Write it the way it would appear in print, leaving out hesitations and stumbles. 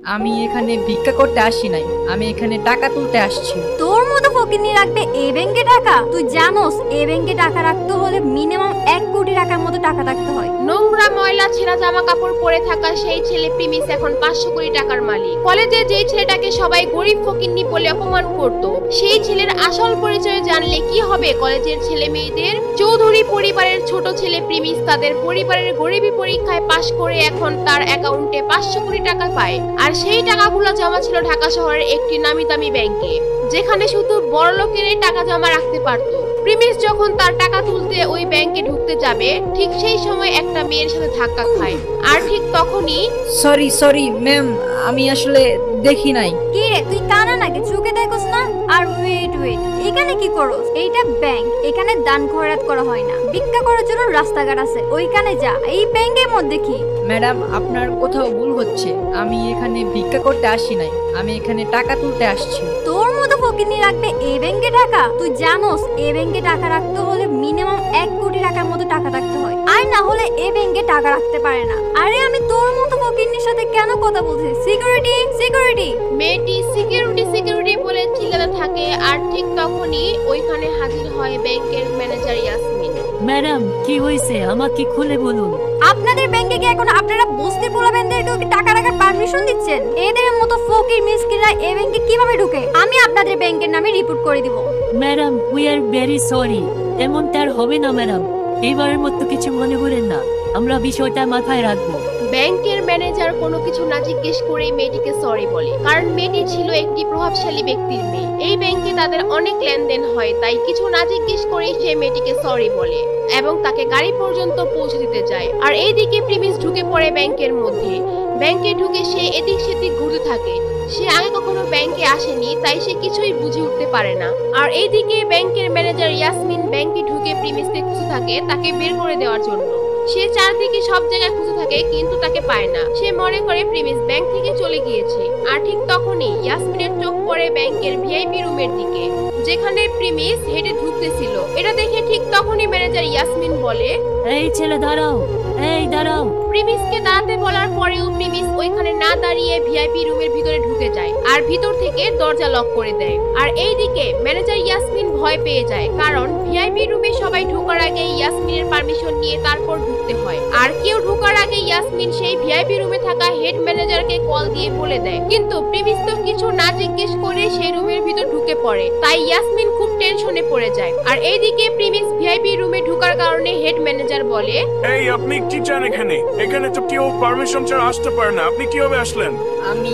আমি এখানে ভিক্ষা করতে আসি নাই, আমি এখানে টাকা তুলতে আসছি। তোর মতো ফকিন্নি রাখবে এই ব্যাংকে টাকা? তুই জানোস এই ব্যাংকে টাকা রাখতে হলে মিনিমাম 1 কোটি টাকার মতো টাকা রাখতে হয়। নোংরা ময়লা ছেঁড়া জামা কাপড় পরে থাকা সেই ছেলে প্রিমিস এখন 500 কোটি টাকার মালিক। কলেজে যেই ছেলেটাকে সবাই গরিব ফকিন্নি বলে অপমান করত, সেই ছেলের আসল পরিচয় জানলে কি হবে কলেজের ছেলে মেয়েদের? চৌধুরী পরিবারের ছোট ছেলে প্রিমিস তাদের পরিবারের গরিবী পরীক্ষায় পাশ করে এখন তার অ্যাকাউন্টে 500 কোটি টাকা পায়। আর সেই টাকাগুলো জমা ছিল ঢাকা শহরের একটি নামি দামি ব্যাংকে, যেখানে শুধু বড় লোকেরাই টাকা জমা রাখতে পারত। প্রিমিস যখন তার টাকা তুলতে ওই ব্যাংকে ঢুকতে যাবে, ঠিক সেই সময় একটা মেয়ের সাথে ধাক্কা খায়। আর ঠিক তখনই সরি ম্যাম, আমি আসলে দেখি নাই। কি রে, তুই কানা নাকি? চোখে দেখোস না? আর ওয়েট, এখানে কি করোস? এইটা ব্যাংক, এখানে দান খয়রাত করা হয় না। ভিক্ষা করার জন্য রাস্তাঘাট আছে, ওইখানে যা। এই ব্যাংকের মধ্যে কি? ম্যাডাম, আপনার কোথাও ভুল হচ্ছে। আমি এখানে ভিক্ষা করতে আসি নাই, আমি এখানে টাকা তুলতে আসছি। তোর মতো ফকিন্নি রাখবে এই ব্যাংকে টাকা? তুই জানোস এই ব্যাংকে টাকা রাখতে হলে মিনিমাম 1 কোটি টাকার মতো টাকা রাখতে হয়, আর না হলে এই ব্যাংকে টাকা রাখতে পারে না। আরে আমি তোর মতো ফকিন্নির সাথে কেন কথা বলছি? সিকিউরিটি। মেয়েটি সিকিউরিটি বলে চিল্লাতে থাকে। আর ঠিক তখনই ওইখানে হাজির হয় ব্যাংকের ম্যানেজার ইয়াসমিন। ম্যাডাম, কি হয়েছে আমাকে খুলে বলুন। আপনাদের ব্যাংকে কি এখন আপনারা বস্তি পোলাবেনদেরকে টাকা রাখার পারমিশন দিচ্ছেন? এদের মতো ফকির মিসকিনরা এই ব্যাংকে কিভাবে ঢুকে? আমি আপনাদের ব্যাংকের নামে রিপোর্ট করে দিব। Madam, we are very sorry. এমনটা আর হবে না ম্যাডাম, এবারের মতো কিছু মনে করেন না, আমরা বিষয়টা মাথায় রাখবো। ব্যাংকের ম্যানেজার কোনো কিছু না জিজ্ঞেস করেই মেয়েটিকে সরি বলে, কারণ মেয়েটি ছিল একটি প্রভাবশালী ব্যক্তির মেয়ে। এই ব্যাংকে তাদের অনেক লেনদেন হয়, তাই কিছু না জিজ্ঞেস করেই সে মেয়েটিকে সরি বলে এবং তাকে গাড়ি পর্যন্ত পৌঁছে দিতে যায়। আর এইদিকে প্রিমিস ঢুকে পড়ে ব্যাংকের মধ্যে। ব্যাংকে ঢুকে সে এদিক সেদিক ঘুরতে থাকে। সে আগে কখনো ব্যাংকে আসেনি, তাই সে কিছুই বুঝে উঠতে পারে না। আর এইদিকে ব্যাংকের ম্যানেজার ইয়াসমিন ব্যাংকে ঢুকে প্রিমিসকে খুঁজে থাকে তাকে বের করে দেওয়ার জন্য। সে চারদিকে সব জায়গায় খুঁজে থাকে কিন্তু তাকে পায় না। সে মনে করে প্রিমিস ব্যাংক থেকে চলে গিয়েছে। আর ঠিক তখনই ইয়াসমিনের চোখ পড়ে ব্যাংকের ভিআইপি রুমের দিকে, যেখানে প্রিমিস হেঁটে ঢুকতেছিল। এটা দেখে ঠিক তখনই ম্যানেজার ইয়াসমিন বলে, এই ছেলে দাঁড়াও, এই দাঁড়াও। প্রিমিসকে দাঁড়াতে বলার পরেও প্রিমিস ওইখানে না দাঁড়িয়ে ভিআইপি রুমের ভিতরে ঢুকে যায় আর ভিতর থেকে দরজা লক করে দেয়। আর এইদিকে ম্যানেজার ইয়াসমিন ভয় পেয়ে যায়, কারণ ভিআইপি রুমে সবাই ঢোকার আগে ইয়াসমিনের পারমিশন নিয়ে তারপর ঢুকতে হয়। আর কেউ ঢোকার আগে ইয়াসমিন সেই ভিআইপি রুমে থাকা হেড ম্যানেজারকে কল দিয়ে বলে দেয়, কিন্তু প্রিমিস তো কিছু না জিজ্ঞেস করে সেই রুমের ভিতর ঢুকে পড়ে। তাই ইয়াসমিন খুব টেনশনে পড়ে যায়। আর এইদিকে প্রিমিস ভিআইপি রুমে ঢোকার কারণে হেড ম্যানেজার বলে, এই আপনি কি চান এখানে? এখানে তো কেউ পারমিশন ছাড়া আসতে পারে না, আপনি কিভাবে আসলেন? আমি